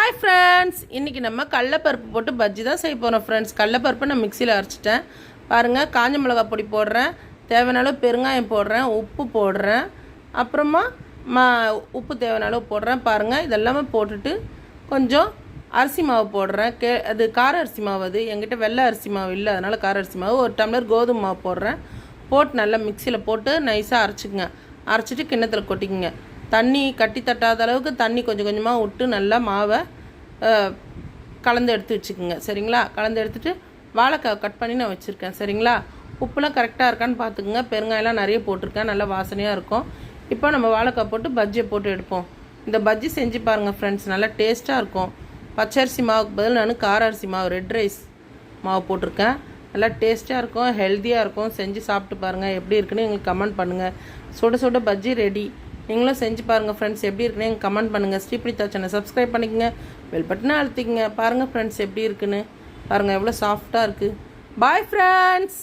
Hi friends, இன்றைக்கி நம்ம கடலைப்பருப்பு போட்டு பஜ்ஜி தான் செய்ய போகிறோம் ஃப்ரெண்ட்ஸ். கடலைப்பருப்பை நான் மிக்சியில் அரைச்சிட்டேன் பாருங்கள். காஞ்ச மிளகா பொடி போடுறேன், தேவையான அளவு பெருங்காயம் போடுறேன், உப்பு போடுறேன், அப்புறமா உப்பு தேவையான அளவு போடுறேன் பாருங்கள். இதெல்லாமே போட்டுட்டு கொஞ்சம் அரிசி மாவு போடுறேன். அது கார அரிசி மாவு, அது என்கிட்ட வெள்ளை அரிசி மாவு இல்லை, அதனால் கார அரிசி மாவு. ஒரு டம்ளர் கோதுமை மாவு போடுறேன். போட்டு நல்லா மிக்சியில் போட்டு நைஸாக அரைச்சிக்கங்க. அரைச்சிட்டு கிண்ணத்தில் கொட்டிக்கங்க. தண்ணி கட்டி தட்டாத அளவுக்கு தண்ணி கொஞ்சம் கொஞ்சமாக விட்டு நல்லா மாவை கலந்து எடுத்து வச்சுக்கோங்க. சரிங்களா? கலந்து எடுத்துகிட்டு வாழைக்காய் கட் பண்ணி நான் வச்சுருக்கேன். சரிங்களா? உப்புலாம் கரெக்டாக இருக்கான்னு பார்த்துக்குங்க. பெருங்காயெல்லாம் நிறைய போட்டிருக்கேன், நல்லா வாசனையாக இருக்கும். இப்போ நம்ம வாழைக்காய் போட்டு பஜ்ஜியை போட்டு எடுப்போம். இந்த பஜ்ஜி செஞ்சு பாருங்கள் ஃப்ரெண்ட்ஸ், நல்லா டேஸ்ட்டாக இருக்கும். பச்சரிசி மாவுக்கு பதில் நான் கார அரிசி மாவு, ரெட் ரைஸ் மாவு போட்டிருக்கேன். நல்லா டேஸ்ட்டாக இருக்கும், ஹெல்த்தியாக இருக்கும். செஞ்சு சாப்பிட்டு பாருங்கள், எப்படி இருக்குன்னு எங்களுக்கு கமெண்ட் பண்ணுங்கள். சுட சுட பஜ்ஜி ரெடி. நீங்களும் செஞ்சு பாருங்கள் ஃப்ரெண்ட்ஸ், எப்படி இருக்குன்னு எங்களுக்கு கமெண்ட் பண்ணுங்கள். ஸ்ரீபுனிதா சேனல் சப்ஸ்கிரைப் பண்ணிக்கங்க, பெல் பட்டனை அழுத்திக்கங்க. பாருங்கள் ஃப்ரெண்ட்ஸ் எப்படி இருக்குன்னு பாருங்கள், எவ்வளோ சாஃப்டாக இருக்குது. Bye friends.